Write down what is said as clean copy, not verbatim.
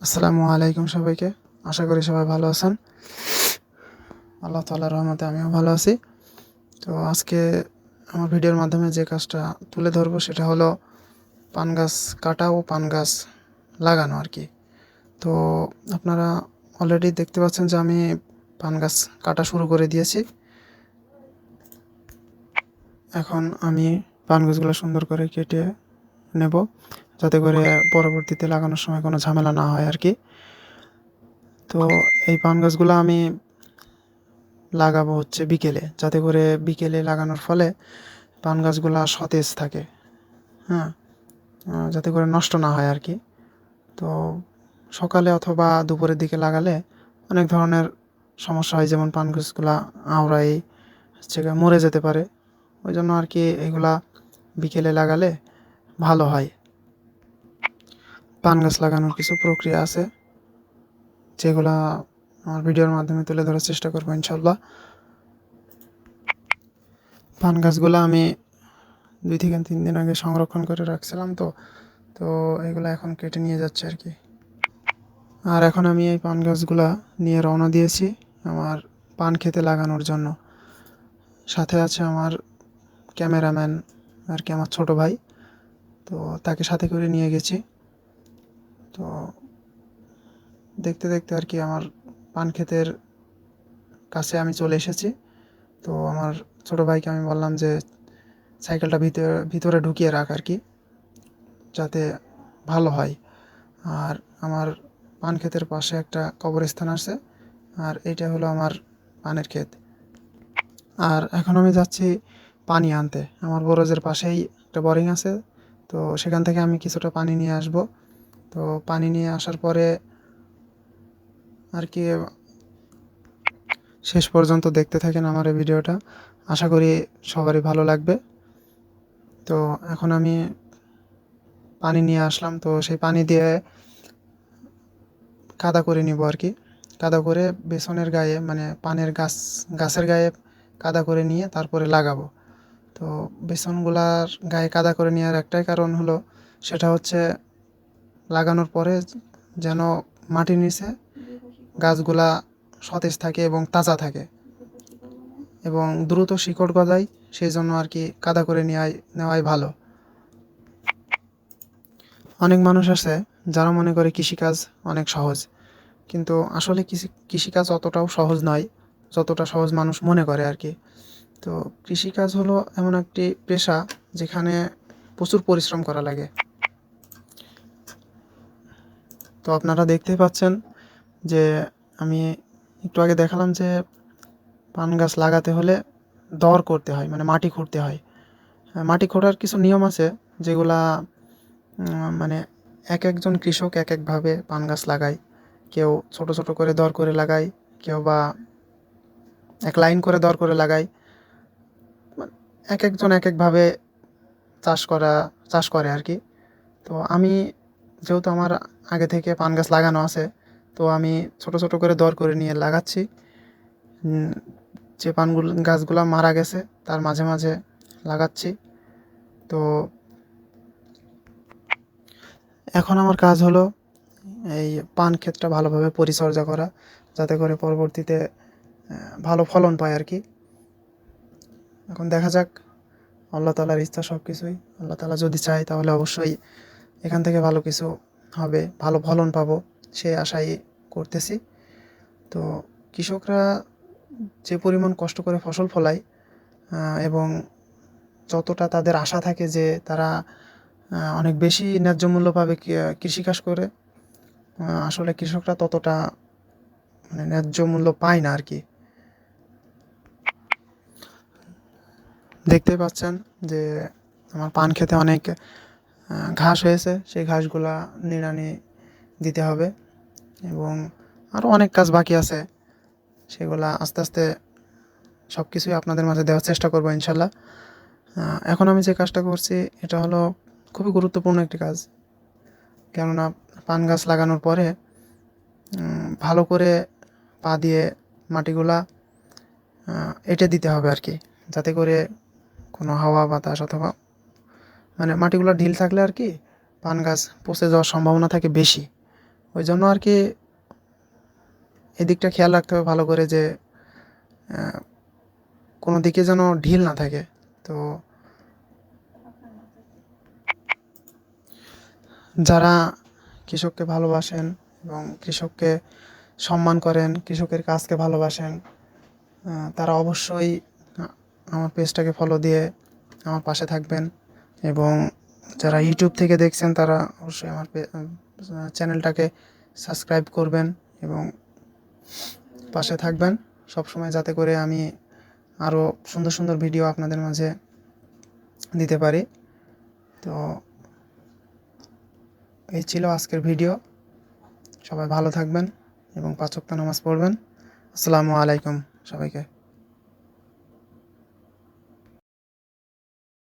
আসসালামু আলাইকুম সবাইকে। আশা করি সবাই ভালো আছেন। আল্লাহ তাআলার রহমতে আমিও ভালো আছি। তো আজকে আমার ভিডিওর মাধ্যমে যে কাজটা তুলে ধরবো সেটা হলো পান গাছ কাটা ও পান গাছ লাগানো আর কি। তো আপনারা অলরেডি দেখতে পাচ্ছেন যে আমি পান গাছ কাটা শুরু করে দিয়েছি। এখন আমি পান গাছগুলো সুন্দর করে কেটে নেব, যাতে করে পরবর্তীতে লাগানোর সময় কোনো ঝামেলা না হয় আর কি। তো এই পান গাছগুলো আমি লাগাবো হচ্ছে বিকেলে, যাতে করে বিকেলে লাগানোর ফলে পান গাছগুলা সতেজ থাকে। হ্যাঁ, যাতে করে নষ্ট না হয় আর কি। তো সকালে অথবা দুপুরের দিকে লাগালে অনেক ধরনের সমস্যা হয়, যেমন পান গাছগুলা আওড়ায় হচ্ছে গিয়ে মরে যেতে পারে। ওই জন্য আর কি এগুলা বিকেলে লাগালে ভালো হয়। পান গাছ লাগানোর কিছু প্রক্রিয়া আছে, যেগুলা আমার ভিডিওর মাধ্যমে তুলে ধরার চেষ্টা করবো ইনশাল্লাহ। পান গাছগুলো আমি 2 থেকে 3 দিন আগে সংরক্ষণ করে রাখছিলাম, তো তো এগুলো এখন কেটে নিয়ে যাচ্ছে আর কি। আর এখন আমি এই পান গাছগুলা নিয়ে রওনা দিয়েছি আমার পান খেতে লাগানোর জন্য। সাথে আছে আমার ক্যামেরাম্যান আর কি, আমার ছোট ভাই। তো তাকে সাথে করে নিয়ে গেছি। তো দেখতে দেখতে আর কি আমার পান ক্ষেতের কাছে আমি চলে এসেছি। তো আমার ছোট ভাইকে আমি বললাম যে সাইকেলটা ভিতরে ঢুকিয়ে রাখ আর কি, যাতে ভালো হয়। আর আমার পান ক্ষেতের পাশে একটা কবরস্থান আছে, আর এটা হলো আমার পানের ক্ষেত। আর এখন আমি যাচ্ছি পানি আনতে। আমার বরজের পাশেই একটা বোরিং আছে, তো সেখান থেকে আমি কিছুটা পানি নিয়ে আসব। তো পানি নিয়ে আসার পরে আর কি শেষ পর্যন্ত দেখতে থাকেন আমার এই ভিডিওটা। আশা করি সবারই ভালো লাগবে। তো এখন আমি পানি নিয়ে আসলাম, তো সেই পানি দিয়ে কাদা করে নিব আর কি। কাদা করে বেসনের গায়ে, মানে পানের গাছের গায়ে কাদা করে নিয়ে তারপরে লাগাবো। তো বেসনগুলার গায়ে কাদা করে নেওয়ার একটাই কারণ হলো, সেটা হচ্ছে লাগানোর পরে যেন মাটির নিচে গাছগুলা সতেজ থাকে এবং তাজা থাকে এবং দ্রুত শিকড় গজায়। সেই জন্য আর কি কাদা করে নেওয়াই ভালো। অনেক মানুষ আছে যারা মনে করে কৃষিকাজ অনেক সহজ, কিন্তু আসলে কৃষিকাজ অতটাও সহজ নয় যতটা সহজ মানুষ মনে করে আর কি। তো কৃষিকাজ হলো এমন একটি পেশা যেখানে প্রচুর পরিশ্রম করা লাগে। তো আপনারা দেখতেই পাচ্ছেন যে আমি একটু আগে দেখালাম যে পান গাছ লাগাতে হলে দর করতে হয়, মানে মাটি খুঁড়তে হয়। মাটি খোঁড়ার কিছু নিয়ম আছে, যেগুলা মানে এক একজন কৃষক এক একভাবে পান গাছ লাগায়। কেউ ছোট ছোট করে দর করে লাগায়, কেউ বা এক লাইন করে দর করে লাগায়। মানে এক একজন এক একভাবে চাষ করে আর কি। তো আমি, যেহেতু আমার আগে থেকে পান গাছ লাগানো আছে, তো আমি ছোট ছোট করে দর করে নিয়ে লাগাচ্ছি। উম, যে গাছগুলা মারা গেছে তার মাঝে মাঝে লাগাচ্ছি। তো এখন আমার কাজ হলো এই পান ক্ষেতটা ভালোভাবে পরিচর্যা করা, যাতে করে পরবর্তীতে ভালো ফলন পায় আর কি। এখন দেখা যাক, আল্লাহ তাআলার ইচ্ছা সব কিছুই। আল্লাহ তাআলা যদি চায় তাহলে অবশ্যই এখান থেকে ভালো কিছু হবে, ভালো ফলন পাবো, সে আশাই করতেছি। তো কৃষকরা যে পরিমাণ কষ্ট করে ফসল ফলায়, এবং যতটা তাদের আশা থাকে যে তারা অনেক বেশি ন্যায্য মূল্য পাবে কৃষিকাজ করে, আসলে কৃষকরা ততটা মানে ন্যায্য মূল্য পায় না আর কি। দেখতেই পাচ্ছেন যে আমার পান খেতে অনেক ঘাস হয়েছে, সেই ঘাসগুলা নিড়ানি দিতে হবে এবং আরও অনেক কাজ বাকি আছে, সেগুলা আস্তে আস্তে সব কিছুই আপনাদের মাঝে দেওয়ার চেষ্টা করবো ইনশাল্লাহ। এখন আমি যে কাজটা করছি এটা হলো খুবই গুরুত্বপূর্ণ একটি কাজ, কেননা পান গাছ লাগানোর পরে ভালো করে পা দিয়ে মাটিগুলা এঁটে দিতে হবে আর কি, যাতে করে কোনো হাওয়া বাতাস অথবা মানে মাটিগুলো ঢিল থাকলে আর কি পান গাছ পচে যাওয়ার সম্ভাবনা থাকে বেশি। ওই জন্য আর কি এদিকটা খেয়াল রাখতে হবে ভালো করে যে কোনো দিকে যেন ঢিল না থাকে। তো যারা কৃষককে ভালোবাসেন এবং কৃষককে সম্মান করেন, কৃষকের কাজকে ভালোবাসেন, তারা অবশ্যই আমার পেজটাকে ফলো দিয়ে আমার পাশে থাকবেন। এবং যারা ইউটিউব থেকে দেখছেন তারা অবশ্যই আমার চ্যানেলটাকে সাবস্ক্রাইব করবেন এবং পাশে থাকবেন সবসময়, যাতে করে আমি আরও সুন্দর সুন্দর ভিডিও আপনাদের মাঝে দিতে পারি। তো এই ছিল আজকের ভিডিও। সবাই ভালো থাকবেন এবং 5 ওয়াক্ত নামাজ পড়বেন। আসসালামু আলাইকুম সবাইকে।